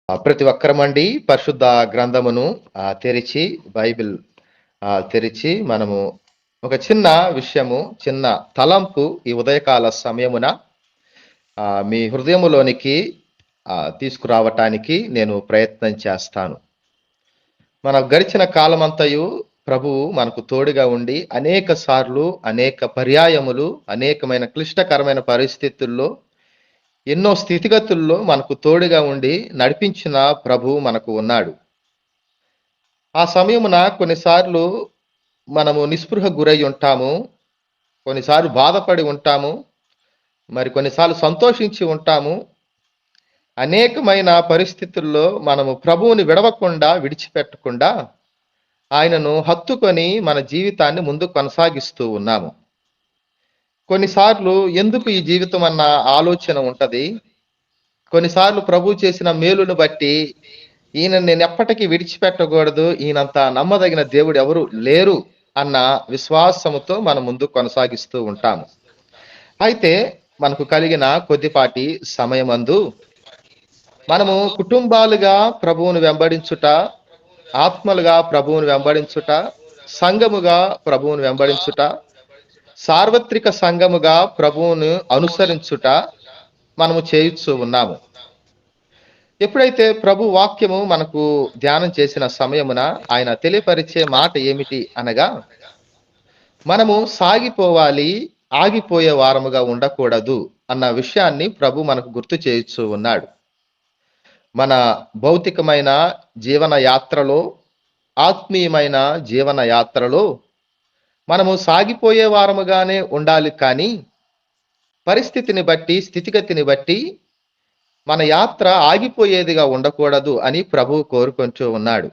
ప్రతి ఒక్కరమండి పరిశుద్ధ గ్రంథమును తెరిచి బైబిల్ తెరిచి మనము ఒక చిన్న విషయము, చిన్న తలంపు ఈ ఉదయకాల సమయమున మీ హృదయములోనికి తీసుకురావటానికి నేను ప్రయత్నం చేస్తాను. మన గడిచిన కాలమంతయు ప్రభువు మనకు తోడుగా ఉండి అనేక సార్లు, అనేక పర్యాయములు, అనేకమైన క్లిష్టకరమైన పరిస్థితుల్లో, ఎన్నో స్థితిగతుల్లో మనకు తోడుగా ఉండి నడిపించిన ప్రభువు మనకు ఉన్నాడు. ఆ సమయమున కొన్నిసార్లు మనము నిస్పృహ గురై ఉంటాము, కొన్నిసార్లు బాధపడి ఉంటాము, మరి కొన్నిసార్లు సంతోషించి ఉంటాము. అనేకమైన పరిస్థితుల్లో మనము ప్రభువుని విడవకుండా, విడిచిపెట్టకుండా ఆయనను హత్తుకొని మన జీవితాన్ని ముందుకు కొనసాగిస్తూ ఉన్నాము. కొన్నిసార్లు ఎందుకు ఈ జీవితం అన్న ఆలోచన ఉంటది. కొన్నిసార్లు ప్రభు చేసిన మేలును బట్టి ఈయన నేను ఎప్పటికీ విడిచిపెట్టకూడదు, ఈయనంత నమ్మదగిన దేవుడు ఎవరు లేరు అన్న విశ్వాసముతో మనం ముందుకు కొనసాగిస్తూ ఉంటాము. అయితే మనకు కలిగిన కొద్దిపాటి సమయమందు మనము కుటుంబాలుగా ప్రభువును వెంబడించుట, ఆత్మలుగా ప్రభువును వెంబడించుట, సంఘముగా ప్రభువును వెంబడించుట, సార్వత్రిక సంఘముగా ప్రభువును అనుసరించుట మనము చేయుచూ ఉన్నాము. ఎప్పుడైతే ప్రభు వాక్యము మనకు ధ్యానం చేసిన సమయమున ఆయన తెలియపరిచే మాట ఏమిటి అనగా, మనము సాగిపోవాలి, ఆగిపోయే వారముగా ఉండకూడదు అన్న విషయాన్ని ప్రభు మనకు గుర్తు చేయుచూ ఉన్నాడు. మన భౌతికమైన జీవన యాత్రలో, ఆత్మీయమైన జీవన యాత్రలో మనము సాగిపోయే వారముగానే ఉండాలి, కానీ పరిస్థితిని బట్టి, స్థితిగతిని బట్టి మన యాత్ర ఆగిపోయేదిగా ఉండకూడదు అని ప్రభువు కోరుకుంటూ ఉన్నాడు.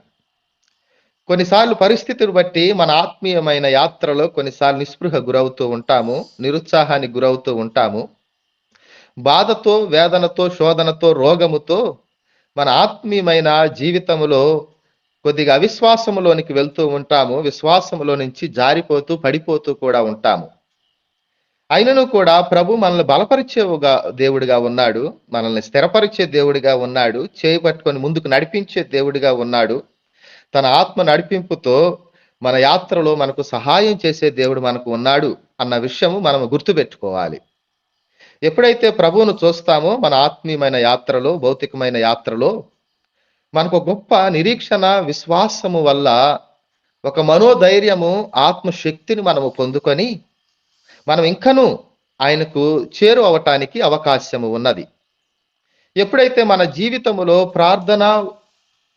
కొన్నిసార్లు పరిస్థితిని బట్టి మన ఆత్మీయమైన యాత్రలో కొన్నిసార్లు నిస్పృహ గురవుతూ ఉంటాము, నిరుత్సాహానికి గురవుతూ ఉంటాము. బాధతో, వేదనతో, శోధనతో, రోగముతో మన ఆత్మీయమైన జీవితములో కొద్దిగా అవిశ్వాసములోనికి వెళ్తూ ఉంటాము. విశ్వాసములో నుంచి జారిపోతూ, పడిపోతూ కూడా ఉంటాము. అయినను కూడా ప్రభు మనల్ని బలపరిచేవుగా దేవుడిగా ఉన్నాడు, మనల్ని స్థిరపరిచే దేవుడిగా ఉన్నాడు, చేయబట్టుకొని ముందుకు నడిపించే దేవుడిగా ఉన్నాడు. తన ఆత్మ నడిపింపుతో మన యాత్రలో మనకు సహాయం చేసే దేవుడు మనకు ఉన్నాడు అన్న విషయము మనం గుర్తుపెట్టుకోవాలి. ఎప్పుడైతే ప్రభువును చూస్తామో మన ఆత్మీయమైన యాత్రలో, భౌతికమైన యాత్రలో మనకు గొప్ప నిరీక్షణ, విశ్వాసము వల్ల ఒక మనోధైర్యము, ఆత్మశక్తిని మనము పొందుకొని మనం ఇంకనూ ఆయనకు చేరు అవటానికి అవకాశము ఉన్నది. ఎప్పుడైతే మన జీవితములో ప్రార్థన,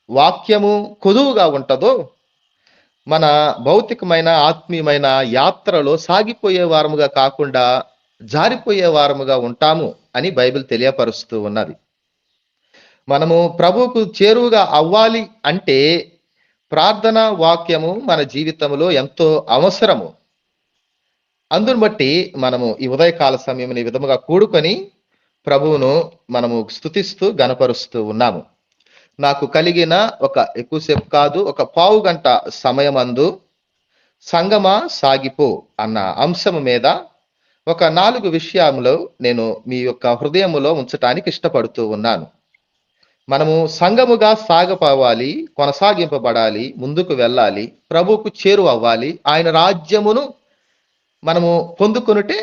వాక్యము కొదువుగా ఉంటుందో మన భౌతికమైన, ఆత్మీయమైన యాత్రలో సాగిపోయే వారముగా కాకుండా జారిపోయే వారముగా ఉంటాము అని బైబిల్ తెలియపరుస్తూ ఉన్నది. మనము ప్రభువుకు చేరువుగా అవ్వాలి అంటే ప్రార్థన, వాక్యము మన జీవితంలో ఎంతో అవసరము. అందును బట్టి మనము ఈ ఉదయకాల సమయం ఈ విధముగా కూడుకొని ప్రభువును మనము స్తుతిస్తూ గనపరుస్తూ ఉన్నాము. నాకు కలిగిన ఎక్కువసేపు కాదు, ఒక పావు గంట సమయమందు సంగమా సాగిపో అన్న అంశము మీద ఒక 4 విషయములో నేను మీ యొక్క హృదయములో ఉంచటానికి ఇష్టపడుతూ ఉన్నాను. మనము సంఘముగా సాగపోవాలి, కొనసాగింపబడాలి, ముందుకు వెళ్ళాలి, ప్రభువుకు చేరువ అవ్వాలి, ఆయన రాజ్యమును మనము పొందుకొనుటే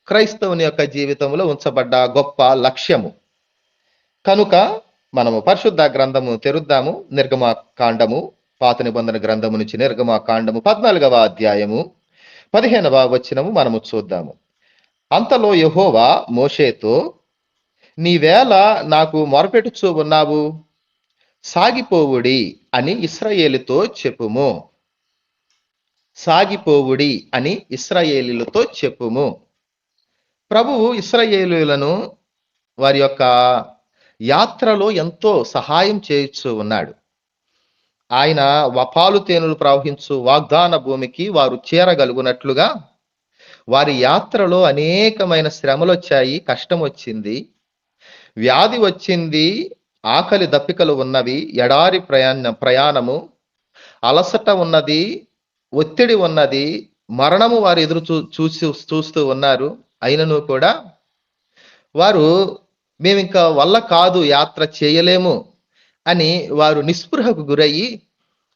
క్రైస్తవుని యొక్క జీవితంలో ఉంచబడ్డ గొప్ప లక్ష్యము. కనుక మనము పరిశుద్ధ గ్రంథము తెరుద్దాము. నిర్గమకాండము, పాత నిబంధన గ్రంథము నుంచి నిర్గమకాండము 14వ అధ్యాయము 15వ వచనము మనము చూద్దాము. అంతలో యెహోవా మోషేతో, నీవేళ నాకు మొరపెట్టుచూ ఉన్నావు, సాగిపోవుడి అని ఇశ్రాయేలుతో చెప్పుము. సాగిపోవుడి అని ఇశ్రాయేలీలతో చెప్పుము. ప్రభువు ఇశ్రాయేలీయులను వారి యొక్క యాత్రలో ఎంతో సహాయం చేయుచూ ఉన్నాడు. ఆయన పాలు తేనెలు ప్రవహించు వాగ్దాన భూమికి వారు చేరగలుగునట్లుగా వారి యాత్రలో అనేకమైన శ్రమలు వచ్చాయి, కష్టం వచ్చింది, వ్యాధి వచ్చింది, ఆకలి దప్పికలు ఉన్నవి, ఎడారి ప్రయాణము, అలసట ఉన్నది, ఒత్తిడి ఉన్నది, మరణము వారు ఎదురు చూస్తూ ఉన్నారు. అయినను కూడా వారు మేమింకా వల్ల కాదు, యాత్ర చేయలేము, అని వారు నిస్పృహకు గురయ్యి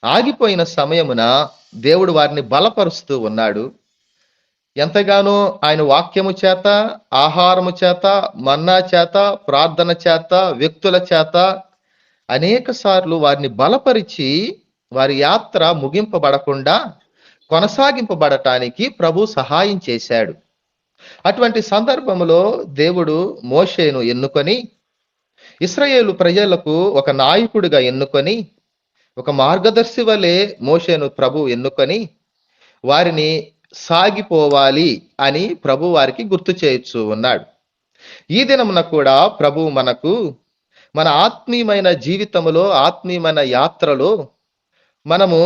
ఆగిపోయిన సమయమున దేవుడు వారిని బలపరుస్తూ ఉన్నాడు. ఎంతగానో ఆయన వాక్యము చేత, ఆహారము చేత, మన్నా చేత, ప్రార్థన చేత, వ్యక్తుల చేత అనేక సార్లు వారిని బలపరిచి వారి యాత్ర ముగింపబడకుండా కొనసాగింపబడటానికి ప్రభు సహాయం చేశాడు. అటువంటి సందర్భంలో దేవుడు మోషేను ఎన్నుకొని ఇశ్రాయేలు ప్రజలకు ఒక నాయకుడిగా ఎన్నుకొని ఒక మార్గదర్శి వలె మోషేను ప్రభు ఎన్నుకొని వారిని సాగిపోవాలి అని ప్రభు వారికి గుర్తు చేయొచ్చు ఉన్నాడు. ఈ దినమున కూడా ప్రభు మనకు మన ఆత్మీయమైన జీవితంలో, ఆత్మీయమైన యాత్రలో మనము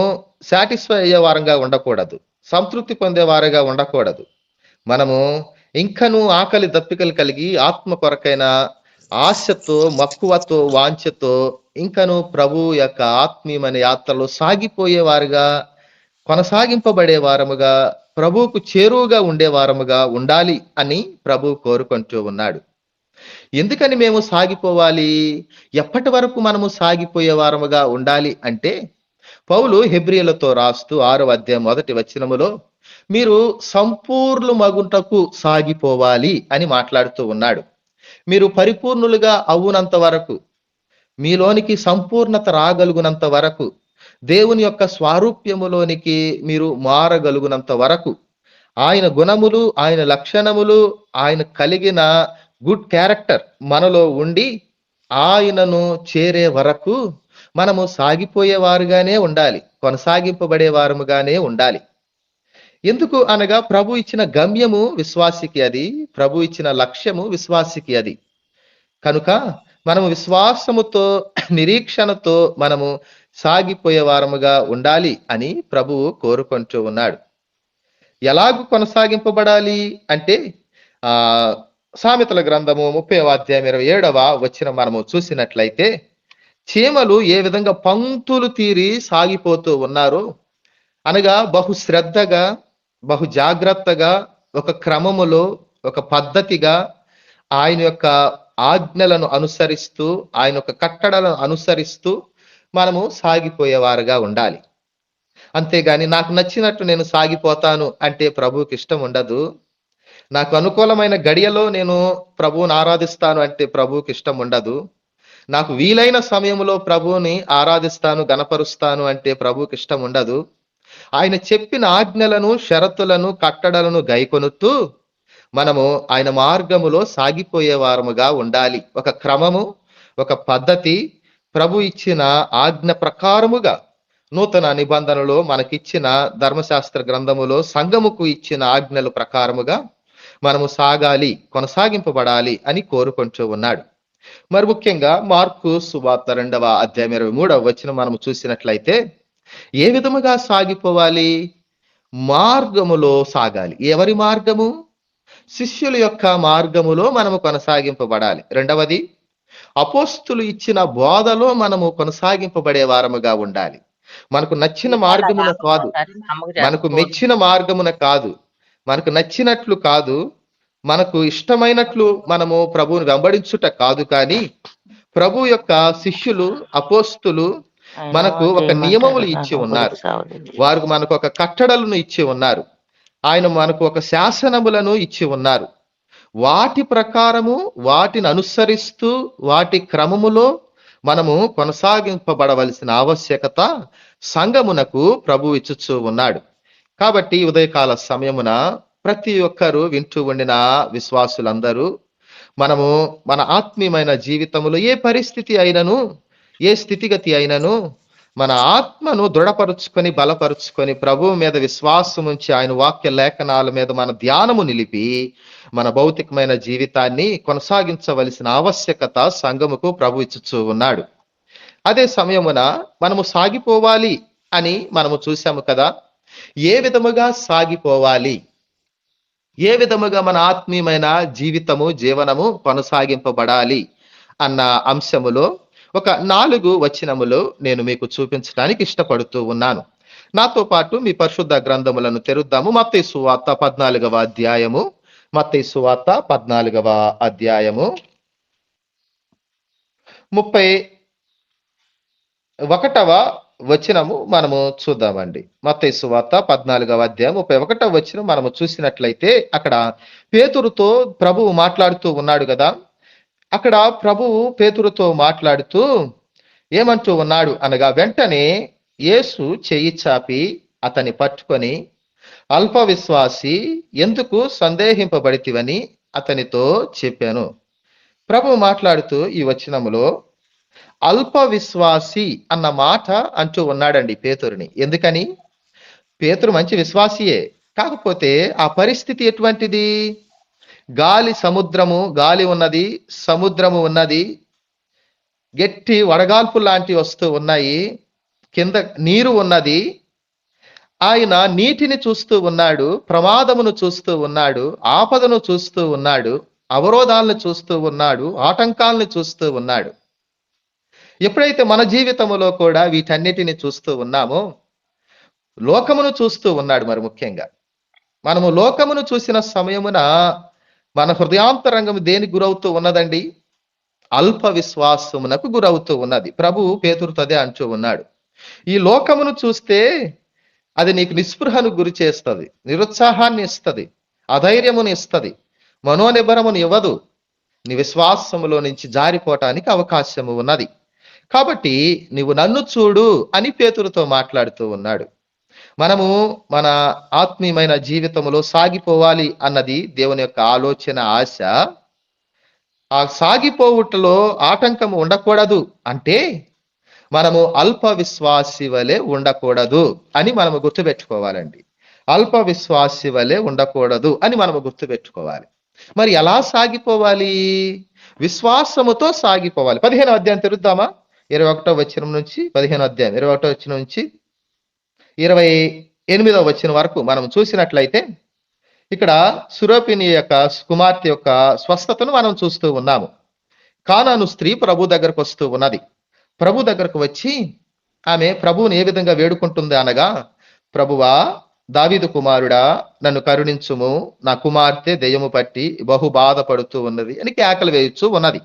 సాటిస్ఫై అయ్యే వారంగా ఉండకూడదు, సంతృప్తి పొందేవారుగా ఉండకూడదు. మనము ఇంకనూ ఆకలి దప్పికలు కలిగి ఆత్మ కొరకైన ఆశతో, మక్కువతో, వాంఛతో ఇంకను ప్రభు యొక్క ఆత్మీయమైన యాత్రలో సాగిపోయేవారుగా, కొనసాగింపబడే వారముగా, ప్రభువుకు చేరువుగా ఉండే వారముగా ఉండాలి అని ప్రభు కోరుకుంటూ ఉన్నాడు. ఎందుకని మేము సాగిపోవాలి? ఎప్పటి వరకు మనము సాగిపోయే వారముగా ఉండాలి అంటే, పౌలు హెబ్రీయులతో రాస్తూ 6వ అధ్యాయం 1వ వచనములో మీరు సంపూర్ణ మగుటకు సాగిపోవాలి అని మాట్లాడుతూ ఉన్నాడు. మీరు పరిపూర్ణులుగా అవునంత వరకు, మీలోనికి సంపూర్ణత రాగలుగునంత వరకు, దేవుని యొక్క స్వారూప్యములోనికి మీరు మారగలుగునంత వరకు, ఆయన గుణములు, ఆయన లక్షణములు, ఆయన కలిగిన గుడ్ క్యారెక్టర్ మనలో ఉండి ఆయనను చేరే వరకు మనము సాగిపోయేవారుగానే ఉండాలి, కొనసాగింపబడే వారముగానే ఉండాలి. ఎందుకు అనగా ప్రభు ఇచ్చిన గమ్యము విశ్వాసికి అది, ప్రభు ఇచ్చిన లక్ష్యము విశ్వాసికి అది. కనుక మనము విశ్వాసముతో, నిరీక్షణతో మనము సాగిపోయే వారముగా ఉండాలి అని ప్రభువు కోరుకుంటూ ఉన్నాడు. ఎలాగూ కొనసాగింపబడాలి అంటే సామెతల గ్రంథము 30వ అధ్యాయం 27వ వచనం మనము చూసినట్లయితే, చీమలు ఏ విధంగా పంక్తులు తీరి సాగిపోతూ ఉన్నారో అనగా బహు శ్రద్ధగా, బహు జాగ్రత్తగా, ఒక క్రమములో, ఒక పద్ధతిగా ఆయన యొక్క ఆజ్ఞలను అనుసరిస్తూ, ఆయన యొక్క కట్టడలను అనుసరిస్తూ మనము సాగిపోయేవారుగా ఉండాలి. అంతేగాని నాకు నచ్చినట్టు నేను సాగిపోతాను అంటే ప్రభువుకి ఇష్టం ఉండదు. నాకు అనుకూలమైన గడియలో నేను ప్రభువుని ఆరాధిస్తాను అంటే ప్రభువుకి ఇష్టం ఉండదు. నాకు వీలైన సమయంలో ప్రభువుని ఆరాధిస్తాను, గణపరుస్తాను అంటే ప్రభువుకి ఇష్టం ఉండదు. ఆయన చెప్పిన ఆజ్ఞలను, షరతులను, కట్టడలను గైకొనుతూ మనము ఆయన మార్గములో సాగిపోయే వారముగా ఉండాలి. ఒక క్రమము, ఒక పద్ధతి, ప్రభు ఇచ్చిన ఆజ్ఞ ప్రకారముగా, నూతన నిబంధనలో మనకిచ్చిన ధర్మశాస్త్ర గ్రంథములో సంఘముకు ఇచ్చిన ఆజ్ఞల ప్రకారముగా మనము సాగాలి, కొనసాగింపబడాలి అని కోరుకుంటూ ఉన్నాడు. మరి ముఖ్యంగా మార్కు సువార్త 2వ అధ్యాయం 23వ వచనం మనము చూసినట్లయితే, ఏ విధముగా సాగిపోవాలి? మార్గములో సాగాలి. ఎవరి మార్గము? శిష్యుల యొక్క మార్గములో మనము కొనసాగింపబడాలి. రెండవది, అపోస్తులు ఇచ్చిన బోధలో మనము కొనసాగింపబడే వారముగా ఉండాలి. మనకు నచ్చిన మార్గమున కాదు, మనకు మెచ్చిన మార్గమున కాదు, మనకు నచ్చినట్లు కాదు, మనకు ఇష్టమైనట్లు మనము ప్రభువుని వెంబడించుట కాదు, కానీ ప్రభు యొక్క శిష్యులు, అపోస్తులు మనకు ఒక నియమములు ఇచ్చి ఉన్నారు. వారు మనకు ఒక కట్టడలను ఇచ్చి ఉన్నారు. ఆయన మనకు ఒక శాసనములను ఇచ్చి ఉన్నారు. వాటి ప్రకారము, వాటిని అనుసరిస్తూ, వాటి క్రమములో మనము కొనసాగింపబడవలసిన ఆవశ్యకత సంఘమునకు ప్రభు ఇచ్చుచూ ఉన్నాడు. కాబట్టి ఉదయకాల సమయమున ప్రతి ఒక్కరూ వింటూ ఉండిన విశ్వాసులందరూ మనము మన ఆత్మీయమైన జీవితంలో ఏ పరిస్థితి అయినను, ఏ స్థితిగతి అయినను మన ఆత్మను దృఢపరుచుకొని, బలపరుచుకొని, ప్రభువు మీద విశ్వాసం ఉంచి, ఆయన వాక్య లేఖనాల మీద మన ధ్యానము నిలిపి మన భౌతికమైన జీవితాన్ని కొనసాగించవలసిన ఆవశ్యకత సంఘముకు ప్రభు ఇచ్చుచూ ఉన్నాడు. అదే సమయమున మనము సాగిపోవాలి అని మనము చూసాము కదా. ఏ విధముగా సాగిపోవాలి, ఏ విధముగా మన ఆత్మీయమైన జీవితము, జీవనము కొనసాగింపబడాలి అన్న అంశములో ఒక 4 వచనములు నేను మీకు చూపించడానికి ఇష్టపడుతూ ఉన్నాను. నాతో పాటు మీ పరిశుద్ధ గ్రంథములను తెరుద్దాము. మత్తయి సువార్త 14వ అధ్యాయము, మత్తయి సువార్త 14వ అధ్యాయము 30 ఒకటవ వచనము మనము చూద్దామండి. మత్తయి సువార్త 14వ అధ్యాయం 31వ వచనం మనము చూసినట్లయితే అక్కడ పేతురుతో ప్రభువు మాట్లాడుతూ ఉన్నాడు కదా. అక్కడ ప్రభువు పేతురుతో మాట్లాడుతూ ఏమంటూ ఉన్నాడు అనగా, వెంటనే యేసు చెయ్యి చాపి అతన్ని పట్టుకొని, అల్ప విశ్వాసి, ఎందుకు సందేహింపబడితివని అతనితో చెప్పాను. ప్రభువు మాట్లాడుతూ ఈ వచనములో అల్ప విశ్వాసి అన్న మాట అంటూ ఉన్నాడండి పేతురుని. ఎందుకని? పేతురు మంచి విశ్వాసియే, కాకపోతే ఆ పరిస్థితి ఎటువంటిది? గాలి ఉన్నది, సముద్రము ఉన్నది, గట్టి వడగాల్పు లాంటి వస్తూ ఉన్నాయి, కింద నీరు ఉన్నది. ఆయన నీటిని చూస్తూ ఉన్నాడు, ప్రమాదమును చూస్తూ ఉన్నాడు, ఆపదను చూస్తూ ఉన్నాడు, అవరోధాలను చూస్తూ ఉన్నాడు, ఆటంకాలను చూస్తూ ఉన్నాడు. ఎప్పుడైతే మన జీవితంలో కూడా వీటన్నిటిని చూస్తూ ఉన్నామో, లోకమును చూస్తూ ఉన్నాడు. మరి ముఖ్యంగా మనము లోకమును చూసిన సమయమున మన హృదయాంతరంగం దేనికి గురవుతూ ఉన్నదండి? అల్ప విశ్వాసమునకు గురవుతూ ఉన్నది. ప్రభు పేతురుతో అదే అంటూ ఉన్నాడు. ఈ లోకమును చూస్తే అది నీకు నిస్పృహను గురి చేస్తుంది, నిరుత్సాహాన్ని ఇస్తుంది, అధైర్యమును ఇస్తుంది, మనోనిబ్బరమును ఇవ్వదు. నీ విశ్వాసములో నుంచి జారిపోవటానికి అవకాశము ఉన్నది. కాబట్టి నీవు నన్ను చూడు అని పేతురుతో మాట్లాడుతూ ఉన్నాడు. మనము మన ఆత్మీయమైన జీవితంలో సాగిపోవాలి అన్నది దేవుని యొక్క ఆలోచన, ఆశ. ఆ సాగిపోవుటలో ఆటంకం ఉండకూడదు అంటే మనము అల్ప విశ్వాసి వలె ఉండకూడదు అని మనము గుర్తుపెట్టుకోవాలండి. అల్ప విశ్వాసి వలె ఉండకూడదు అని మనము గుర్తుపెట్టుకోవాలి. మరి ఎలా సాగిపోవాలి? విశ్వాసముతో సాగిపోవాలి. 15వ అధ్యాయం తెరుద్దామా? 21వ వచనం నుంచి 15వ అధ్యాయం 21వ వచనం నుంచి 28వ వచనం వరకు మనం చూసినట్లయితే ఇక్కడ సురోపిని యొక్క కుమార్తె యొక్క స్వస్థతను మనం చూస్తూ ఉన్నాము. కానాను స్త్రీ ప్రభు దగ్గరకు వస్తూ ఉన్నది. ప్రభు దగ్గరకు వచ్చి ఆమె ప్రభువుని ఏ విధంగా వేడుకుంటుంది అనగా, ప్రభువా, దావీదు కుమారుడా, నన్ను కరుణించుము, నా కుమార్తె దెయ్యము పట్టి బహు బాధపడుతూ ఉన్నది అని కేకలు వేయచ్చు ఉన్నది.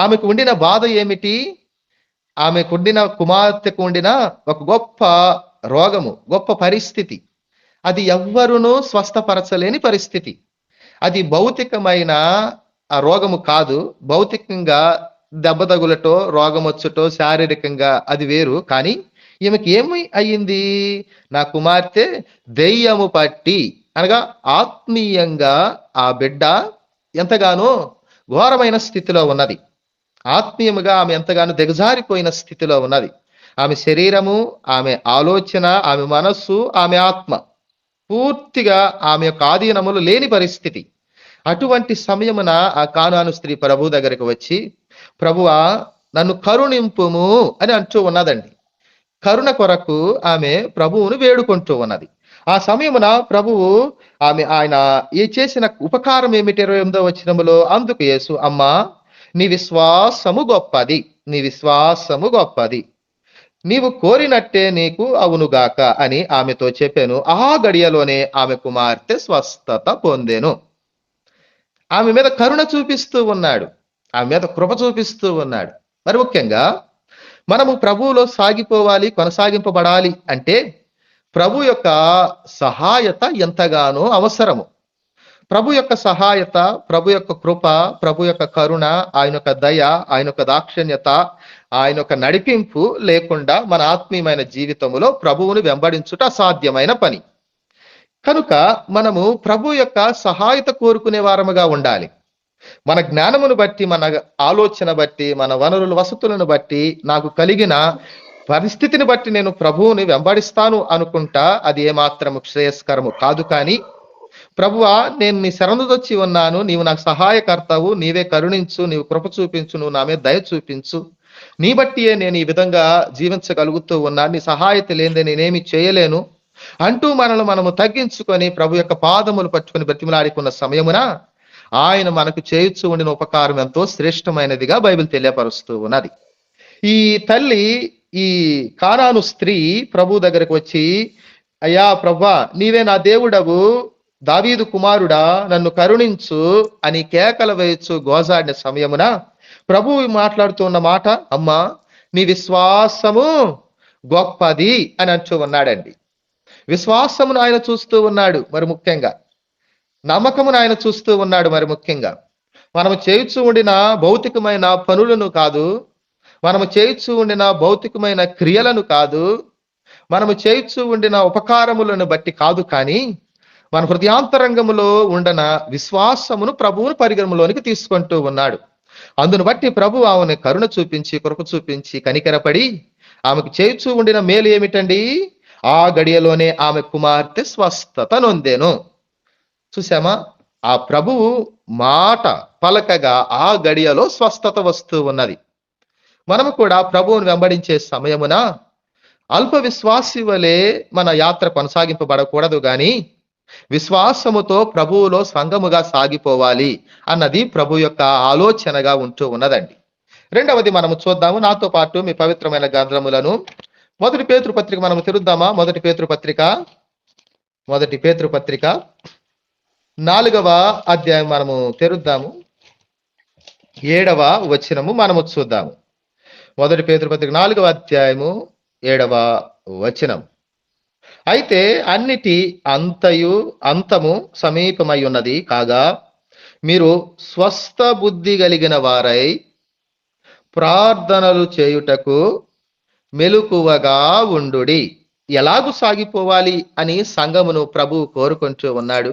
ఆమెకు ఉండిన బాధ ఏమిటి? ఆమెకుండిన కుమార్తెకు ఉండిన ఒక గొప్ప రోగము, గొప్ప పరిస్థితి. అది ఎవ్వరునూ స్వస్థపరచలేని పరిస్థితి. అది భౌతికమైన ఆ రోగము కాదు. భౌతికంగా దెబ్బ తగులటో, రోగం వచ్చుటో, శారీరకంగా అది వేరు. కానీ ఈమెకి ఏమి అయ్యింది? నా కుమార్తె దెయ్యము పట్టి, అనగా ఆత్మీయంగా ఆ బిడ్డ ఎంతగానో ఘోరమైన స్థితిలో ఉన్నది. ఆత్మీయముగా ఆమె ఎంతగానో దిగజారిపోయిన స్థితిలో ఉన్నది. ఆమె శరీరము, ఆమె ఆలోచన, ఆమె మనస్సు, ఆమె ఆత్మ పూర్తిగా ఆమె యొక్క ఆధీనములు లేని పరిస్థితి. అటువంటి సమయమున ఆ కానాను స్త్రీ ప్రభు దగ్గరకు వచ్చి, ప్రభువా, నన్ను కరుణింపుము అని అంటూ ఉన్నదండి. కరుణ కొరకు ఆమె ప్రభువును వేడుకుంటూ ఉన్నది. ఆ సమయమున ప్రభువు ఆయన ఏ చేసిన ఉపకారం ఏమిటి? 28వ వచనములో, అందుకు యేసు, అమ్మా, నీ విశ్వాసము గొప్పది, నీ విశ్వాసము గొప్పది, నీవు కోరినట్టే నీకు అవునుగాక అని ఆమెతో చెప్పాను. ఆ గడియలోనే ఆమె కుమార్తె స్వస్థత పొందెను. ఆమె మీద కరుణ చూపిస్తూ ఉన్నాడు, ఆమె మీద కృప చూపిస్తూ ఉన్నాడు. మరి ముఖ్యంగా మనము ప్రభువులో సాగిపోవాలి, కొనసాగింపబడాలి అంటే ప్రభు యొక్క సహాయత ఎంతగానో అవసరము. ప్రభు యొక్క సహాయత, ప్రభు యొక్క కృప, ప్రభు యొక్క కరుణ, ఆయన యొక్క దయ, ఆయన యొక్క దాక్షిణ్యత, ఆయన యొక్క నడిపింపు లేకుండా మన ఆత్మీయమైన జీవితంలో ప్రభువును వెంబడించుట అసాధ్యమైన పని. కనుక మనము ప్రభు యొక్క సహాయత కోరుకునే వారముగా ఉండాలి. మన జ్ఞానమును బట్టి, మన ఆలోచన బట్టి, మన వనరుల వసతులను బట్టి, నాకు కలిగిన పరిస్థితిని బట్టి నేను ప్రభువుని వెంబడిస్తాను అనుకుంటా అది ఏమాత్రము శ్రేయస్కరము కాదు. కానీ ప్రభువా, నేను నీ శరణుదొచ్చి ఉన్నాను, నీవు నాకు సహాయకర్తవు, నీవే కరుణించు, నీవు కృప చూపించు, నువ్వు నా మీద దయ చూపించు, నీ బట్టియే నేను ఈ విధంగా జీవించగలుగుతూ ఉన్నా, నీ సహాయత లేనిదే నేనేమి చేయలేను అంటూ మనము తగ్గించుకొని ప్రభు యొక్క పాదములు పట్టుకొని బ్రతిమలాడుకున్న సమయమున ఆయన మనకు చేయుచు ఉండిన ఉపకారం ఎంతో శ్రేష్టమైనదిగా బైబిల్ తెలియపరుస్తూ ఉన్నది. ఈ తల్లి, ఈ కానాను స్త్రీ ప్రభు దగ్గరకు వచ్చి, అయ్యా ప్రభువా, నీవే నా దేవుడవు, దావీదు కుమారుడా, నన్ను కరుణించు అని కేకలు వేయచ్చు గోజాడిన సమయమున ప్రభువు మాట్లాడుతున్న మాట, అమ్మా, నీ విశ్వాసము గొప్పది అని అంటూ ఉన్నాడండి. విశ్వాసమును ఆయన చూస్తూ ఉన్నాడు మరి ముఖ్యంగా, నమ్మకమును ఆయన చూస్తూ ఉన్నాడు మరి ముఖ్యంగా. మనము చేయుచు ఉండిన భౌతికమైన పనులను కాదు, మనము చేయుచు ఉండిన భౌతికమైన క్రియలను కాదు, మనము చేయుచు ఉండిన ఉపకారములను బట్టి కాదు, కానీ మన హృదయాంతరంగములో ఉండన విశ్వాసమును ప్రభువును పరిగణలోనికి తీసుకుంటూ ఉన్నాడు. అందును బట్టి ప్రభు ఆమెను కరుణ చూపించి, కృప చూపించి, కనికరపడి ఆమెకు చేయుచు ఉండిన మేలు ఏమిటండి? ఆ గడియలోనే ఆమె కుమార్తె స్వస్థత నొందెను. చూసామా? ఆ ప్రభువు మాట పలకగా ఆ గడియలో స్వస్థత వస్తూ ఉన్నది. మనము కూడా ప్రభువును వెంబడించే సమయమున అల్ప విశ్వాసి వలె మన యాత్ర కొనసాగింపబడకూడదు, గాని విశ్వాసముతో ప్రభువులో సంఘముగా సాగిపోవాలి అన్నది ప్రభు యొక్క ఆలోచనగా ఉంటూ ఉన్నదండి. రెండవది మనము చూద్దాము. నాతో పాటు మీ పవిత్రమైన గ్రంథములను మొదటి పేతురు పత్రిక మనము తెరుద్దామా? మొదటి పేతురు పత్రిక 4వ అధ్యాయం మనము తెరుద్దాము. 7వ వచనము మనము చూద్దాము. మొదటి పేతురు పత్రిక 4వ అధ్యాయము 7వ వచనం. అయితే అన్నిటి అంతము సమీపమై ఉన్నది కాగా మీరు స్వస్థ బుద్ధి కలిగిన వారై ప్రార్థనలు చేయుటకు మెలకువగా ఉండుడి. ఎలాగూ సాగిపోవాలి అని సంఘమును ప్రభువు కోరుకుంటూ ఉన్నాడు.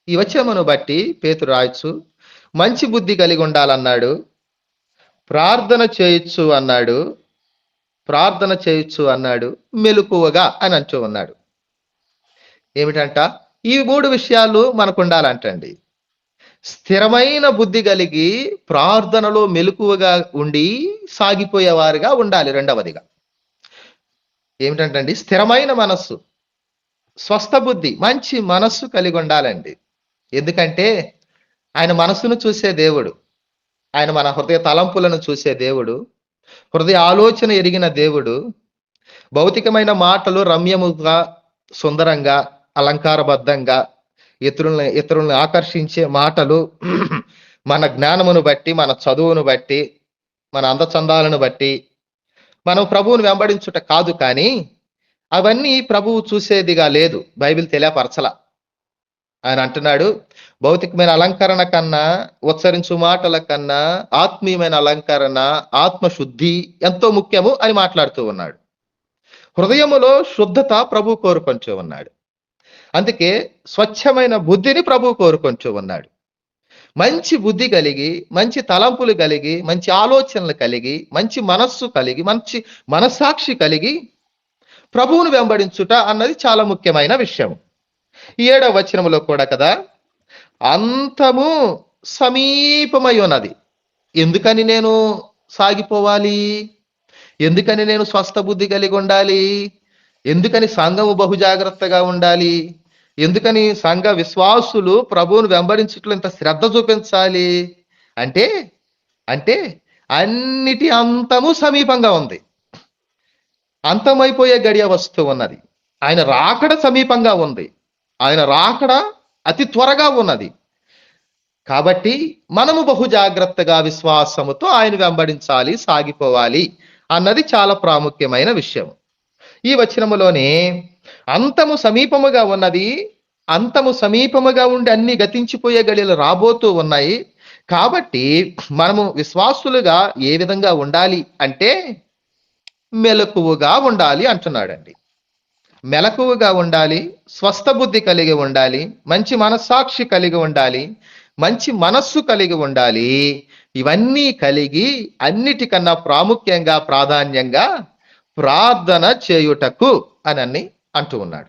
ఈ వచనమును బట్టి పేతురు రాయొచ్చు, మంచి బుద్ధి కలిగి ఉండాలన్నాడు, ప్రార్థన చేయొచ్చు అన్నాడు, మెలకువగా అని అంటూ ఉన్నాడు. ఏమిటంట? ఈ 3 విషయాలు మనకు ఉండాలంటండి. స్థిరమైన బుద్ధి కలిగి ప్రార్థనలో మెలకువగా ఉండి సాగిపోయేవారుగా ఉండాలి. రెండవదిగా ఏమిటంటండి? స్థిరమైన మనస్సు, స్వస్థ బుద్ధి, మంచి మనస్సు కలిగి ఉండాలండి. ఎందుకంటే ఆయన మనస్సును చూసే దేవుడు, ఆయన మన హృదయ తలంపులను చూసే దేవుడు, హృదయ ఆలోచన ఎరిగిన దేవుడు. భౌతికమైన మాటలు రమ్యముగా, సుందరంగా, అలంకారబద్ధంగా, ఇతరులను ఆకర్షించే మాటలు మన జ్ఞానమును బట్టి, మన చదువును బట్టి, మన అందచందాలను బట్టి మనం ప్రభువును వెంబడించుట కాదు, కానీ అవన్నీ ప్రభువు చూసేదిగా లేదు. బైబిల్ తెలియపరచల. ఆయన అంటున్నాడు, భౌతికమైన అలంకరణ కన్నా, ఉచ్చరించు మాటల కన్నా ఆత్మీయమైన అలంకరణ, ఆత్మశుద్ధి ఎంతో ముఖ్యము అని మాట్లాడుతూ ఉన్నాడు. హృదయములో శుద్ధత ప్రభు కోరుకుంటూ ఉన్నాడు. అందుకే స్వచ్ఛమైన బుద్ధిని ప్రభు కోరుకుంటూ ఉన్నాడు. మంచి బుద్ధి కలిగి, మంచి తలంపులు కలిగి, మంచి ఆలోచనలు కలిగి, మంచి మనస్సు కలిగి, మంచి మనస్సాక్షి కలిగి ప్రభువును వెంబడించుట అన్నది చాలా ముఖ్యమైన విషయం. ఈ 7వ వచనములో కూడా కదా, అంతము సమీపమై ఉన్నది. ఎందుకని నేను సాగిపోవాలి? ఎందుకని నేను స్వస్థ బుద్ధి కలిగి ఉండాలి? ఎందుకని సంఘము బహుజాగ్రత్తగా ఉండాలి? ఎందుకని సంఘ విశ్వాసులు ప్రభువును వెంబడించట్లో ఇంత శ్రద్ధ చూపించాలి? అంటే అన్నిటి అంతము సమీపంగా ఉంది. అంతమైపోయే గడియ వస్తూ ఉన్నది. ఆయన రాకడ సమీపంగా ఉంది. ఆయన రాకడ అతి త్వరగా ఉన్నది. కాబట్టి మనము బహుజాగ్రత్తగా విశ్వాసముతో ఆయన వెంబడించాలి, సాగిపోవాలి అన్నది చాలా ప్రాముఖ్యమైన విషయం. ఈ వచనములోనే అంతము సమీపముగా ఉన్నది, అంతము సమీపముగా ఉండి అన్ని గతించిపోయే గడియలు రాబోతూ ఉన్నాయి. కాబట్టి మనము విశ్వాసులుగా ఏ విధంగా ఉండాలి అంటే మెలకువగా ఉండాలి అంటున్నాడండి. మెలకువగా ఉండాలి, స్వస్థ బుద్ధి కలిగి ఉండాలి, మంచి మనస్సాక్షి కలిగి ఉండాలి, మంచి మనస్సు కలిగి ఉండాలి. ఇవన్నీ కలిగి అన్నిటికన్నా ప్రాముఖ్యంగా, ప్రాధాన్యంగా ప్రార్థన చేయుటకు అని అంటూ ఉన్నాడు.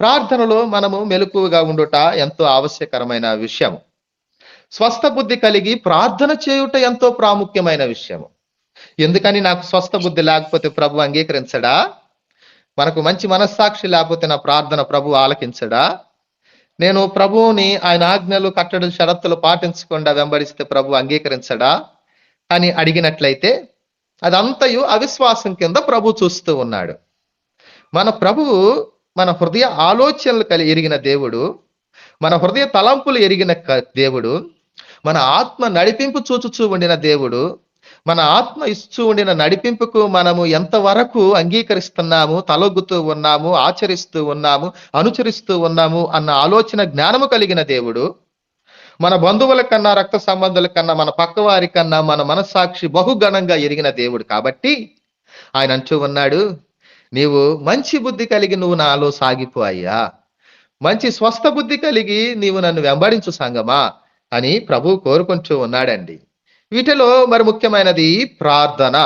ప్రార్థనలో మనము మెలకువగా ఉండుట ఎంతో ఆవశ్యకరమైన విషయం. స్వస్థ బుద్ధి కలిగి ప్రార్థన చేయుట ఎంతో ప్రాముఖ్యమైన విషయం. ఎందుకని నాకు స్వస్థ బుద్ధి లేకపోతే ప్రభు అంగీకరించడా? మనకు మంచి మనస్సాక్షి లేకపోతే నా ప్రార్థన ప్రభు ఆలకించడా? నేను ప్రభువుని ఆయన ఆజ్ఞలు, కట్టడలు, షరతులు పాటించకుండా వెంబడిస్తే ప్రభు అంగీకరించడా అని అడిగినట్లయితే అదంతయు అవిశ్వాసం కింద ప్రభు చూస్తూ ఉన్నాడు. మన ప్రభువు మన హృదయ ఆలోచనలు ఎరిగిన దేవుడు, మన హృదయ తలంపులు ఎరిగిన దేవుడు, మన ఆత్మ నడిపింపు చూచుచూ ఉండిన దేవుడు, మన ఆత్మ ఇస్తూ ఉండిన నడిపింపుకు మనము ఎంతవరకు అంగీకరిస్తున్నాము, తలొగ్గుతూ ఉన్నాము, ఆచరిస్తూ ఉన్నాము, అనుసరిస్తూ ఉన్నాము అన్న ఆలోచన జ్ఞానము కలిగిన దేవుడు మన బంధువుల కన్నా, రక్త సంబంధుల కన్నా, మన పక్కవారి కన్నా మన మనస్సాక్షి బహుఘనంగా ఎరిగిన దేవుడు కాబట్టి ఆయన అంటూ ఉన్నాడు, నీవు మంచి బుద్ధి కలిగి నువ్వు నాలో సాగిపో అయ్యా, మంచి స్వస్థ బుద్ధి కలిగి నీవు నన్ను వెంబడించు సంగమా అని ప్రభు కోరుకుంటూ ఉన్నాడండి. వీటిలో మరి ముఖ్యమైనది ప్రార్థన.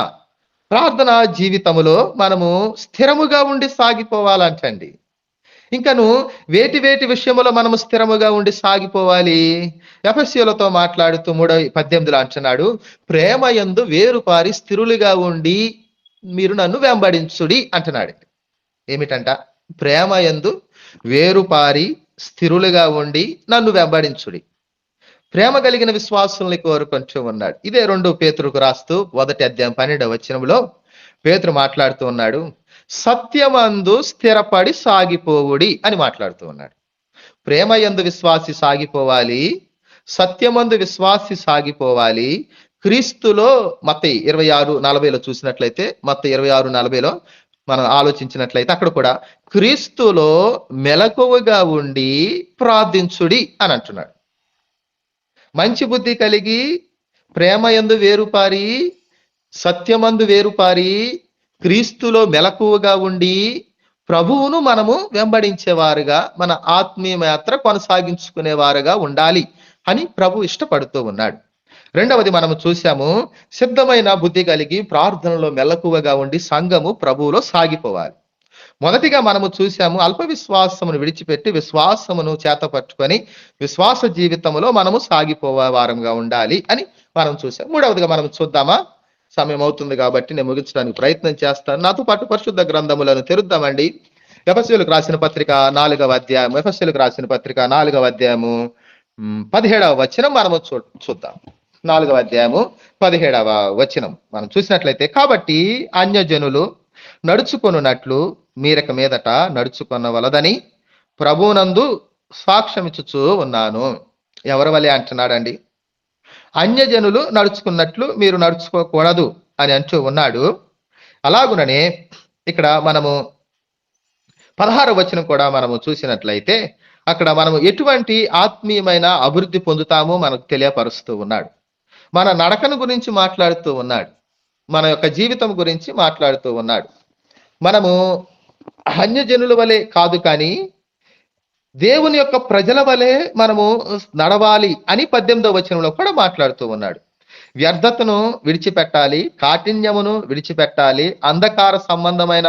ప్రార్థన జీవితములో మనము స్థిరముగా ఉండి సాగిపోవాలంటండి. ఇంకను వేటి వేటి విషయములో మనము స్థిరముగా ఉండి సాగిపోవాలి. ఎఫెసీయులతో మాట్లాడుతూ 3:18 అంటున్నాడు, ప్రేమ యందు వేరుపారి స్థిరులుగా ఉండి మీరు నన్ను వెంబడించుడి అంటున్నాడు. ఏమిటంట? ప్రేమ యందు వేరుపారి స్థిరులుగా ఉండి నన్ను వెంబడించుడి. ప్రేమ కలిగిన విశ్వాసుల్ని కోరుకుంటూ ఉన్నాడు. ఇదే 2 పేతురుకు రాస్తూ 1వ అధ్యాయం 12వ వచనంలో పేతురు మాట్లాడుతూ ఉన్నాడు, సత్యమందు స్థిరపడి సాగిపోవుడి అని మాట్లాడుతూ ఉన్నాడు. ప్రేమ యందు విశ్వాసి సాగిపోవాలి, సత్యమందు విశ్వాసి సాగిపోవాలి. క్రీస్తులో మత్తయి 26:40 చూసినట్లయితే, మత్తయి 26:40 మనం ఆలోచించినట్లయితే అక్కడ కూడా క్రీస్తులో మెలకువగా ఉండి ప్రార్థించుడి అని అంటున్నాడు. మంచి బుద్ధి కలిగి ప్రేమ యందు వేరుపారి, సత్యమందు వేరుపారి, క్రీస్తులో మెలకువగా ఉండి ప్రభువును మనము వెంబడించేవారుగా, మన ఆత్మీయ యాత్ర కొనసాగించుకునేవారుగా ఉండాలి అని ప్రభు ఇష్టపడుతూ ఉన్నాడు. రెండవది మనము చూసాము, సిద్ధమైన బుద్ధి కలిగి ప్రార్థనలో మెలకువగా ఉండి సంఘము ప్రభువులో సాగిపోవాలి. మొదటిగా మనము చూసాము, అల్ప విశ్వాసమును విడిచిపెట్టి విశ్వాసమును చేతపట్టుకొని విశ్వాస జీవితంలో మనము సాగిపోయే వారంగా ఉండాలి అని మనం చూసాం. మూడవదిగా మనం చూద్దామా? సమయం అవుతుంది కాబట్టి నేను ముగించడానికి ప్రయత్నం చేస్తాను. నాతో పాటు పరిశుద్ధ గ్రంథములను తెరుద్దామండి. ఎఫెసీయులకు రాసిన పత్రిక 4వ అధ్యాయం, ఎఫెసీయులకు రాసిన పత్రిక 4వ అధ్యాయము 17వ వచనం మనము చూద్దాం. 4వ అధ్యాయము 17వ వచనం మనం చూసినట్లయితే, కాబట్టి అన్యజనులు నడుచుకొనున్నట్లు మీరక మీదట నడుచుకొనవలదని ప్రభువునందు సాక్ష్యమిచ్చుచూ ఉన్నాను. ఎవరి వలె అంటున్నాడండి? అన్యజనులు నడుచుకున్నట్లు మీరు నడుచుకోకూడదు అని అంటూ ఉన్నాడు. అలాగుననే ఇక్కడ మనము 16వ వచనం కూడా మనము చూసినట్లయితే అక్కడ మనము ఎటువంటి ఆత్మీయమైన అభివృద్ధి పొందుతామో మనకు తెలియపరుస్తూ ఉన్నాడు. మన నడకను గురించి మాట్లాడుతూ ఉన్నాడు, మన యొక్క జీవితం గురించి మాట్లాడుతూ ఉన్నాడు. మనము అన్యజనుల వలె కాదు కానీ దేవుని యొక్క ప్రజల వలె మనము నడవాలి అని 18వ వచనంలో కూడా మాట్లాడుతూ ఉన్నాడు. వ్యర్థతను విడిచిపెట్టాలి, కాఠిన్యమును విడిచిపెట్టాలి, అంధకార సంబంధమైన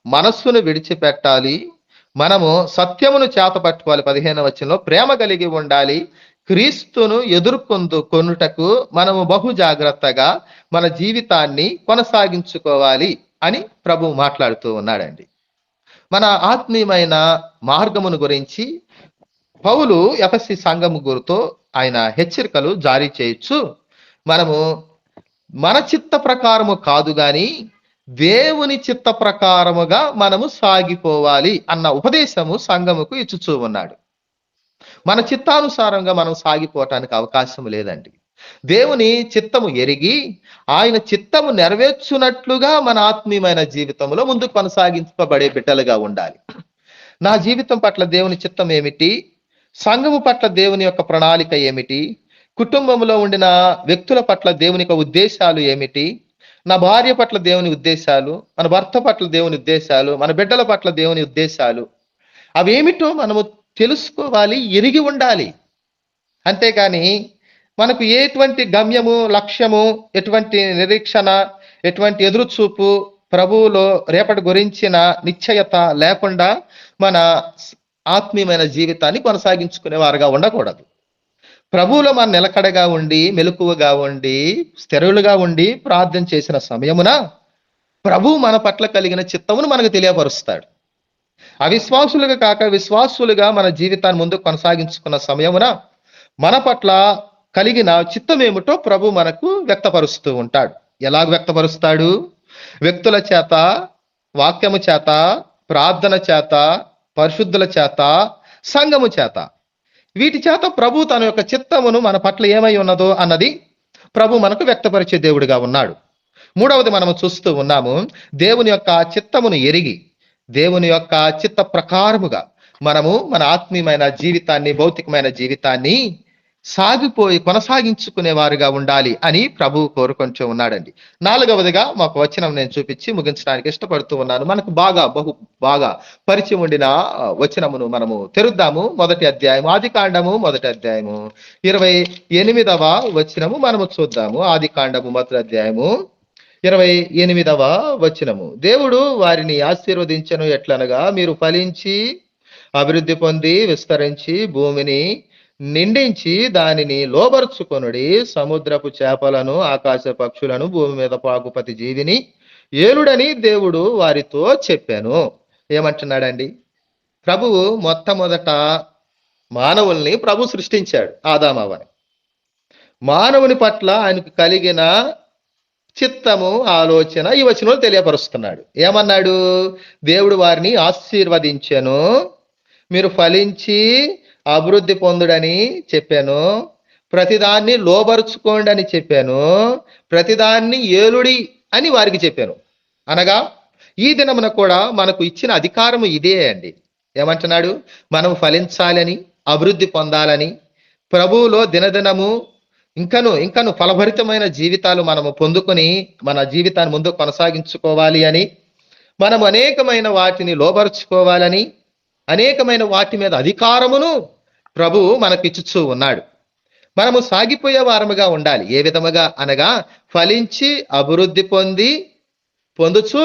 మనస్సును విడిచిపెట్టాలి, మనము సత్యమును చేతపట్టుకోవాలి. 15వ వచనంలో ప్రేమ కలిగి ఉండాలి, క్రీస్తును కొనుటకు మనము బహు జాగ్రత్తగా మన జీవితాన్ని కొనసాగించుకోవాలి అని ప్రభువు మాట్లాడుతూ ఉన్నాడండి. మన ఆత్మీయమైన మార్గమును గురించి పౌలు ఎఫెసీ సంఘము గురితో ఆయన హెచ్చరికలు జారీ చేయొచ్చు. మనము మన చిత్త ప్రకారము కాదు గాని దేవుని చిత్త ప్రకారముగా మనము సాగిపోవాలి అన్న ఉపదేశము సంఘముకు ఇచ్చుచూ ఉన్నాడు. మన చిత్తానుసారంగా మనం సాగిపోవటానికి అవకాశం లేదండి. దేవుని చిత్తము ఎరిగి ఆయన చిత్తము నెరవేర్చున్నట్లుగా మన ఆత్మీయమైన జీవితంలో ముందుకు కొనసాగించబడే బిడ్డలుగా ఉండాలి. నా జీవితం పట్ల దేవుని చిత్తం ఏమిటి? సంఘము పట్ల దేవుని యొక్క ప్రణాళిక ఏమిటి? కుటుంబంలో ఉండిన వ్యక్తుల పట్ల దేవుని యొక్క ఉద్దేశాలు ఏమిటి? నా భార్య పట్ల దేవుని ఉద్దేశాలు, మన భర్త పట్ల దేవుని ఉద్దేశాలు, మన బిడ్డల పట్ల దేవుని ఉద్దేశాలు అవేమిటో మనము తెలుసుకోవాలి, ఎరిగి ఉండాలి. అంతేకాని మనకు ఎటువంటి గమ్యము, లక్ష్యము, ఎటువంటి నిరీక్షణ, ఎటువంటి ఎదురుచూపు ప్రభువులో రేపటి గురించిన నిశ్చయత లేకుండా మన ఆత్మీయమైన జీవితాన్ని కొనసాగించుకునే వారుగా ఉండకూడదు. ప్రభువులో మన నిలకడగా ఉండి, మెలకువగా ఉండి, స్థిరులుగా ఉండి ప్రార్థన చేసిన సమయమున ప్రభువు మన పట్ల కలిగిన చిత్తమును మనకు తెలియపరుస్తాడు. అవిశ్వాసులుగా కాక విశ్వాసులుగా మన జీవితాన్ని ముందుకు కొనసాగించుకున్న సమయమున మన పట్ల కలిగిన చిత్తం ఏమిటో ప్రభు మనకు వ్యక్తపరుస్తూ ఉంటాడు. ఎలాగ వ్యక్తపరుస్తాడు? వ్యక్తుల చేత, వాక్యము చేత, ప్రార్థన చేత, పరిశుద్ధుల చేత, సంఘము చేత, వీటి చేత ప్రభు తన యొక్క చిత్తమును మన పట్ల ఏమై ఉన్నదో అన్నది ప్రభు మనకు వ్యక్తపరిచే దేవుడిగా ఉన్నాడు. మూడవది మనము చూస్తూ ఉన్నాము, దేవుని యొక్క చిత్తమును ఎరిగి దేవుని యొక్క చిత్త ప్రకారముగా మనము మన ఆత్మీయమైన జీవితాన్ని, భౌతికమైన జీవితాన్ని కొనసాగించుకునే వారుగా ఉండాలి అని ప్రభువు కోరుకొంటూ ఉన్నాడండి. నాలుగవదిగా మాకు వచనం నేను చూపించి ముగించడానికి ఇష్టపడుతూ ఉన్నాను. మనకు బాగా పరిచయం ఉండిన వచనమును మనము తెరుద్దాము. మొదటి అధ్యాయం, ఆదికాండము మొదటి అధ్యాయము 28వ వచనము మనము చూద్దాము. ఆదికాండము మొదటి అధ్యాయము 28వ వచనము. దేవుడు వారిని ఆశీర్వదించెను ఎట్లనగా, మీరు ఫలించి అభివృద్ధి పొంది విస్తరించి భూమిని నిండించి దానిని లోబర్చుకొనుడి, సముద్రపు చేపలను ఆకాశ పక్షులను భూమి మీద పాకు ప్రతి జీవిని ఏలుడని దేవుడు వారితో చెప్పాను. ఏమంటున్నాడండి? ప్రభువు మొట్టమొదట మానవుల్ని ప్రభు సృష్టించాడు, ఆదామవ్వని. మానవుని పట్ల ఆయనకు కలిగిన చిత్తము, ఆలోచన ఈ వచనంలో తెలియపరుస్తున్నాడు. ఏమన్నాడు? దేవుడు వారిని ఆశీర్వదించెను, మీరు ఫలించి అభివృద్ధి పొందుడని చెప్పాను, ప్రతిదాన్ని లోబరుచుకోండి అని చెప్పాను, ప్రతిదాన్ని ఏలుడి అని వారికి చెప్పాను. అనగా ఈ దినమున కూడా మనకు ఇచ్చిన అధికారము ఇదే అండి. ఏమంటున్నాడు? మనం ఫలించాలని, అభివృద్ధి పొందాలని, ప్రభువులో దినదినము ఇంకను ఫలభరితమైన జీవితాలు మనము పొందుకొని మన జీవితాన్ని ముందు కొనసాగించుకోవాలి అని, మనము అనేకమైన వాటిని లోబరుచుకోవాలని, అనేకమైన వాటి మీద అధికారమును ప్రభువు మనకిచ్చుచూ ఉన్నాడు. మనము సాగిపోయే వారముగా ఉండాలి. ఏ విధముగా అనగా, ఫలించి అభివృద్ధి పొందుచు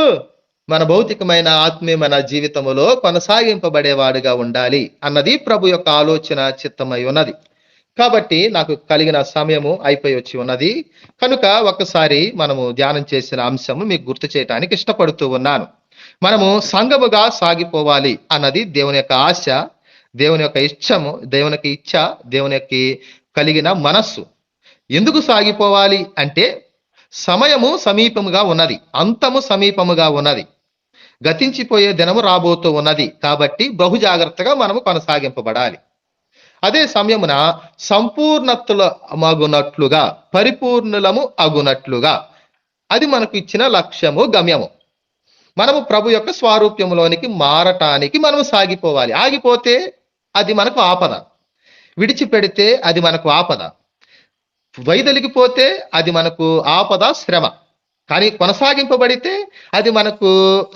మన భౌతికమైన ఆత్మీయమైన జీవితములో కొనసాగింపబడేవాడుగా ఉండాలి అన్నది ప్రభు యొక్క ఆలోచన, చిత్తమై ఉన్నది. కాబట్టి నాకు కలిగిన సమయము అయిపోయి వచ్చి ఉన్నది కనుక ఒక్కసారి మనము ధ్యానం చేసిన అంశము మీకు గుర్తు చేయడానికి ఇష్టపడుతూ ఉన్నాను. మనము సంఘముగా సాగిపోవాలి అన్నది దేవుని యొక్క ఆశ, దేవుని యొక్క ఇష్టము, దేవునికి ఇచ్చ, దేవునికి కలిగిన మనస్సు. ఎందుకు సాగిపోవాలి అంటే, సమయము సమీపముగా ఉన్నది, అంతము సమీపముగా ఉన్నది, గతించిపోయే దినము రాబోతూ ఉన్నది. కాబట్టి బహు జాగ్రత్తగా మనము కొనసాగింపబడాలి. అదే సమయమున సంపూర్ణత్వమగునట్లుగా, పరిపూర్ణులము అగునట్లుగా, అది మనకు ఇచ్చిన లక్ష్యము, గమ్యము. మనము ప్రభు యొక్క స్వారూప్యములోనికి మారటానికి మనము సాగిపోవాలి. ఆగిపోతే అది మనకు ఆపద, విడిచిపెడితే అది మనకు ఆపద, వైదొలిగిపోతే అది మనకు ఆపద, శ్రమ. కానీ కొనసాగింపబడితే అది మనకు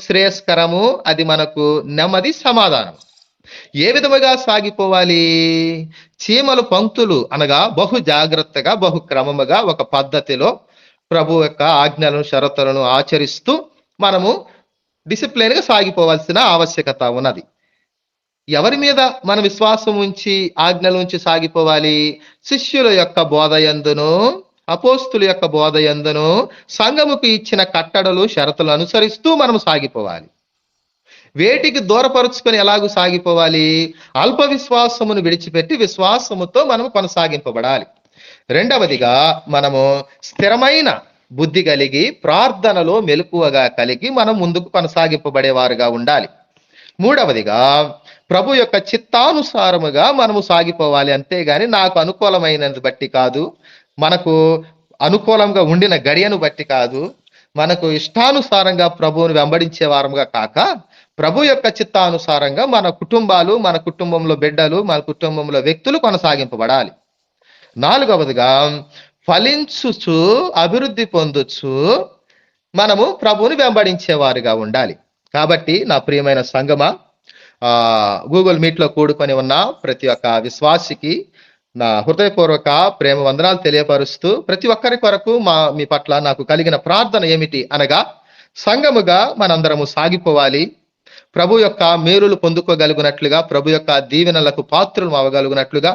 శ్రేయస్కరము, అది మనకు నెమ్మది, సమాధానం. ఏ విధముగా సాగిపోవాలి? చీమలు పంక్తులు అనగా బహు జాగ్రత్తగా, బహు క్రమముగా, ఒక పద్ధతిలో ప్రభు యొక్క ఆజ్ఞలను, షరతులను ఆచరిస్తూ మనము డిసిప్లిన్ గా సాగిపోవాల్సిన ఆవశ్యకత ఉన్నది. ఎవరి మీద మన విశ్వాసం ఉంచి ఆజ్ఞల నుంచి సాగిపోవాలి? శిష్యుల యొక్క బోధయందును, అపోస్తుల యొక్క బోధయందును, సంఘముకు ఇచ్చిన కట్టడలు, షరతులు అనుసరిస్తూ మనం సాగిపోవాలి. వేటికి దూరపరుచుకొని ఎలాగూ సాగిపోవాలి? అల్ప విశ్వాసమును విడిచిపెట్టి విశ్వాసముతో మనం కొనసాగింపబడాలి. రెండవదిగా, మనము స్థిరమైన బుద్ధి కలిగి, ప్రార్థనలో మెలకువగా కలిగి మనం ముందుకు కొనసాగింపబడేవారుగా ఉండాలి. మూడవదిగా, ప్రభు యొక్క చిత్తానుసారముగా మనము సాగిపోవాలి. అంతేగాని నాకు అనుకూలమైనది బట్టి కాదు, మనకు అనుకూలంగా ఉండిన గడియను బట్టి కాదు, మనకు ఇష్టానుసారంగా ప్రభువుని వెంబడించే వారముగా కాక, ప్రభు యొక్క చిత్తానుసారంగా మన కుటుంబాలు, మన కుటుంబంలో బిడ్డలు, మన కుటుంబంలో వ్యక్తులు కొనసాగింపబడాలి. నాలుగవదిగా, ఫలించుచు అభివృద్ధి పొందుచు మనము ప్రభువుని వెంబడించేవారుగా ఉండాలి. కాబట్టి నా ప్రియమైన సంగమా, గూగుల్ మీట్ లో కూడుకొని ఉన్న ప్రతి ఒక్క విశ్వాసికి నా హృదయపూర్వక ప్రేమ వందనాలు తెలియపరుస్తూ, ప్రతి ఒక్కరి కొరకు మీ పట్ల నాకు కలిగిన ప్రార్థన ఏమిటి అనగా, సంఘముగా మనందరము సాగిపోవాలి. ప్రభు యొక్క మేలులు పొందుకోగలుగునట్లుగా, ప్రభు యొక్క దీవెనలకు పాత్రలు అవ్వగలుగునట్లుగా,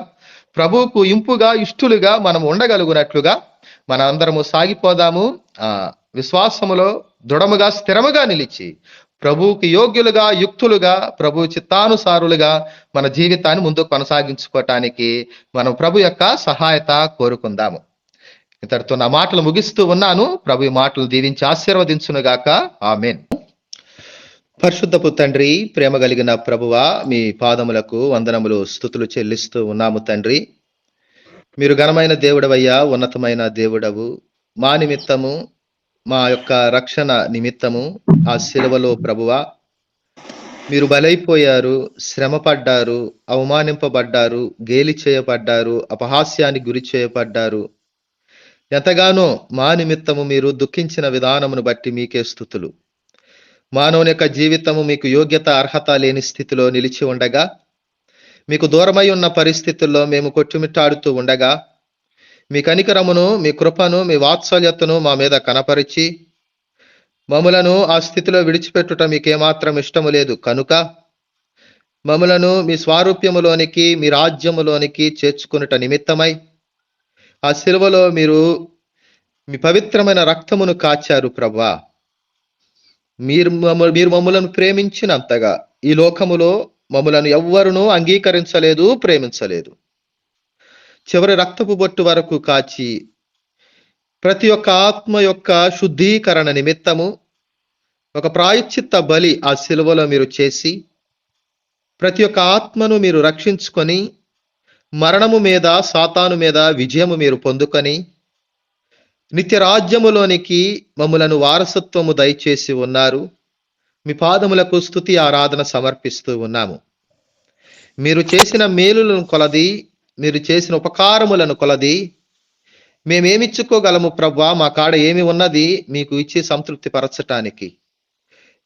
ప్రభువుకు ఇంపుగా, ఇష్టలుగా మనం ఉండగలుగునట్లుగా మన అందరము సాగిపోదాము. విశ్వాసములో దృఢముగా, స్థిరముగా నిలిచి ప్రభువుకి యోగ్యులుగా, యుక్తులుగా, ప్రభు చిత్తానుసారులుగా మన జీవితాన్ని ముందుకు కొనసాగించుకోవటానికి మనం ప్రభు యొక్క సహాయత కోరుకుందాము. ఇంతటితో నా మాటలు ముగిస్తూ ఉన్నాను. ప్రభు మాటలు దీవించి ఆశీర్వదించునుగాక. ఆమేన్. పరిశుద్ధపు తండ్రి, ప్రేమ కలిగిన ప్రభువా, మీ పాదములకు వందనములు, స్తుతులు చెల్లిస్తూ ఉన్నాము తండ్రి. మీరు ఘనమైన దేవుడవయ్యా, ఉన్నతమైన దేవుడవు. మా నిమిత్తము, మా యొక్క రక్షణ నిమిత్తము ఆ శిలువలో ప్రభువా మీరు బలైపోయారు, శ్రమపడ్డారు, అవమానింపబడ్డారు, గేలి చేయబడ్డారు, అపహాస్యానికి గురి చేయబడ్డారు. ఎంతగానో మా నిమిత్తము మీరు దుఃఖించిన విధానమును బట్టి మీకే స్తుతులు. మానవుని యొక్క జీవితము మీకు యోగ్యత అర్హత లేని స్థితిలో నిలిచి ఉండగా, మీకు దూరమై ఉన్న పరిస్థితుల్లో మేము కొట్టుమిట్టాడుతూ ఉండగా, మీ కనికరమును, మీ కృపను, మీ వాత్సల్యతను మా మీద కనపరిచి మమ్ములను ఆ స్థితిలో విడిచిపెట్టుట మీకేమాత్రం ఇష్టము లేదు కనుక మమ్ములను మీ స్వారూప్యములోనికి, మీ రాజ్యములోనికి చేర్చుకునుట నిమిత్తమై ఆ శిలువలో మీరు మీ పవిత్రమైన రక్తమును కాచారు ప్రభువా. మీరు మమ్ములను ప్రేమించినంతగా ఈ లోకములో మమ్ములను ఎవ్వరునూ అంగీకరించలేదు, ప్రేమించలేదు. చివరి రక్తపు బొట్టు వరకు కాచి ప్రతి ఒక్క ఆత్మ యొక్క శుద్ధీకరణ నిమిత్తము ఒక ప్రాయశ్చిత్త బలి ఆ శిలువలో మీరు చేసి ప్రతి ఒక్క ఆత్మను మీరు రక్షించుకొని మరణము మీద, సాతాను మీద విజయము మీరు పొందుకొని నిత్య రాజ్యములోనికి మమ్ములను వారసత్వము దయచేసి ఉన్నారు. మీ పాదములకు స్తుతి ఆరాధన సమర్పిస్తూ ఉన్నాము. మీరు చేసిన మేలులను కొలది, మీరు చేసిన ఉపకారములను కొలది మేమేమిచ్చుకోగలము ప్రభువా? మా కాడ ఏమి ఉన్నది మీకు ఇచ్చి సంతృప్తి పరచటానికి?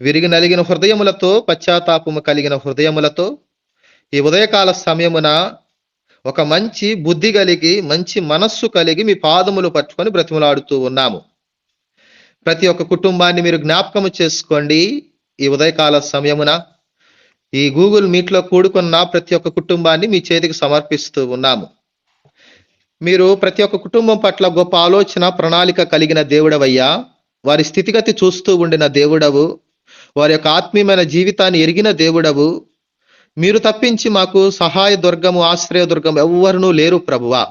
విరిగి నలిగిన హృదయములతో, పశ్చాత్తాపము కలిగిన హృదయములతో ఈ ఉదయకాల సమయమున ఒక మంచి బుద్ధి కలిగి, మంచి మనస్సు కలిగి మీ పాదములు పట్టుకొని బ్రతిమలాడుతూ ఉన్నాము. ప్రతి ఒక్క కుటుంబాన్ని మీరు జ్ఞాపకము చేసుకోండి. ఈ ఉదయకాల సమయమున ఈ గూగుల్ మీట్లో కూడుకున్న ప్రతి ఒక్క కుటుంబాన్ని మీ చేతికి సమర్పిస్తూ ఉన్నాము. మీరు ప్రతి ఒక్క కుటుంబం పట్ల గొప్ప ఆలోచన, ప్రణాళిక కలిగిన దేవుడవయ్యా. వారి స్థితిగతి చూస్తూ ఉండిన దేవుడవు, వారి యొక్క ఆత్మీయమైన జీవితాన్ని ఎరిగిన దేవుడవు. మీరు తప్పించి మాకు సహాయ దుర్గము, ఆశ్రయ దుర్గము ఎవ్వరునూ లేరు ప్రభువా.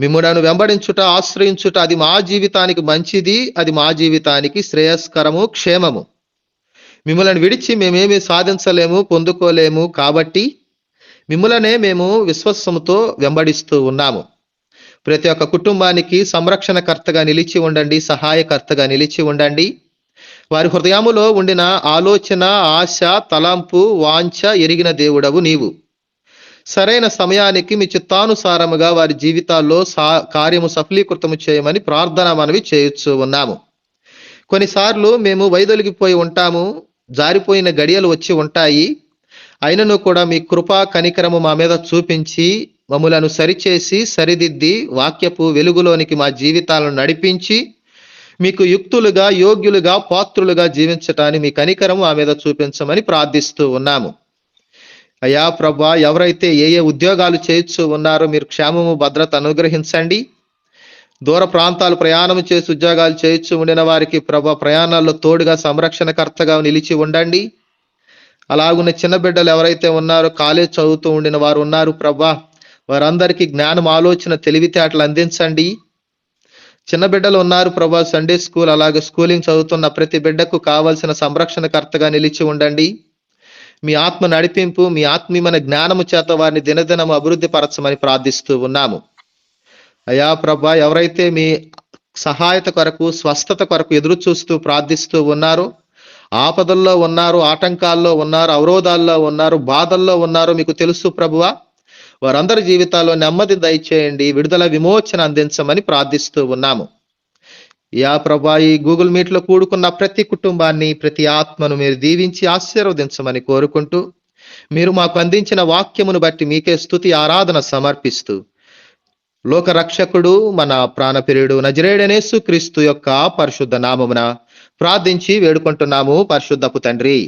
మిమ్ములను వెంబడించుట, ఆశ్రయించుట అది మా జీవితానికి మంచిది, అది మా జీవితానికి శ్రేయస్కరము, క్షేమము. మిమ్మల్ని విడిచి మేమేమి సాధించలేము, పొందుకోలేము. కాబట్టి మిమ్మలనే మేము విశ్వాసముతో వెంబడిస్తూ ఉన్నాము. ప్రతి ఒక్క కుటుంబానికి సంరక్షణకర్తగా నిలిచి ఉండండి, సహాయకర్తగా నిలిచి ఉండండి. వారి హృదయములో ఉండిన ఆలోచన, ఆశ, తలంపు, వాంఛ ఎరిగిన దేవుడవు నీవు. సరైన సమయానికి మీ చిత్తానుసారముగా వారి జీవితాల్లో కార్యము సఫలీకృతము చేయమని ప్రార్థన మనవి చేయొచ్చు ఉన్నాము. కొన్నిసార్లు మేము వైదొలిగిపోయి ఉంటాము, జారిపోయిన గడియలు వచ్చి ఉంటాయి. అయినను కూడా మీ కృపా కనికరము మా మీద చూపించి మమ్ములను సరిచేసి, సరిదిద్ది వాక్యపు వెలుగులోనికి మా జీవితాలను నడిపించి మీకు యుక్తులుగా, యోగ్యులుగా, పాత్రులుగా జీవించటాన్ని మీ కనికరము ఆ మీద చూపించమని ప్రార్థిస్తూ ఉన్నాము. అయ్యా ప్రభా, ఎవరైతే ఏ ఏ ఉద్యోగాలు చేయొచ్చు ఉన్నారో మీరు క్షేమము, భద్రత అనుగ్రహించండి. దూర ప్రాంతాలు ప్రయాణం చేసి ఉద్యోగాలు చేయొచ్చు ఉండిన వారికి ప్రభా ప్రయాణాల్లో తోడుగా సంరక్షణకర్తగా నిలిచి ఉండండి. అలాగున్న చిన్న బిడ్డలు ఎవరైతే ఉన్నారో కాలేజ్ చదువుతూ ఉండిన వారు ఉన్నారు ప్రభా, వారందరికీ జ్ఞానం, ఆలోచన, తెలివితేటలు అందించండి. చిన్న బిడ్డలు ఉన్నారు ప్రభా, సండే స్కూల్ అలాగే స్కూలింగ్ చదువుతున్న ప్రతి బిడ్డకు కావలసిన సంరక్షణకర్తగా నిలిచి ఉండండి. మీ ఆత్మ నడిపింపు, మీ ఆత్మీయమైన జ్ఞానము చేత వారిని దినదినము అభివృద్ధి పరచమని ప్రార్థిస్తూ ఉన్నాము. అయా ప్రభా, ఎవరైతే మీ సహాయత కొరకు, స్వస్థత కొరకు ఎదురు చూస్తూ ప్రార్థిస్తూ ఉన్నారో, ఆపదల్లో ఉన్నారు, ఆటంకాల్లో ఉన్నారు, అవరోధాల్లో ఉన్నారు, బాధల్లో ఉన్నారు, మీకు తెలుసు ప్రభువా. వారందరి జీవితాల్లో నెమ్మది దయచేయండి, విడుదల, విమోచన అందించమని ప్రార్థిస్తూ ఉన్నాము. యా ప్రభా, ఈ గూగుల్ మీట్లో కూడుకున్న ప్రతి కుటుంబాన్ని, ప్రతి ఆత్మను మీరు దీవించి ఆశీర్వదించమని కోరుకుంటూ మీరు మాకు అందించిన వాక్యమును బట్టి మీకే స్తుతి ఆరాధన సమర్పిస్తూ లోక రక్షకుడు, మన ప్రాణప్రియుడు నజరేయుడైన యేసుక్రీస్తు యొక్క పరిశుద్ధ నామమున ప్రార్థించి వేడుకుంటున్నాము పరశుద్ధపు తండ్రి.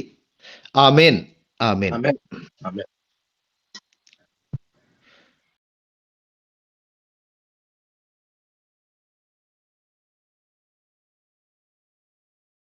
ఆమేన్. ఆమేన్. ఆమేన్. ఆమేన్.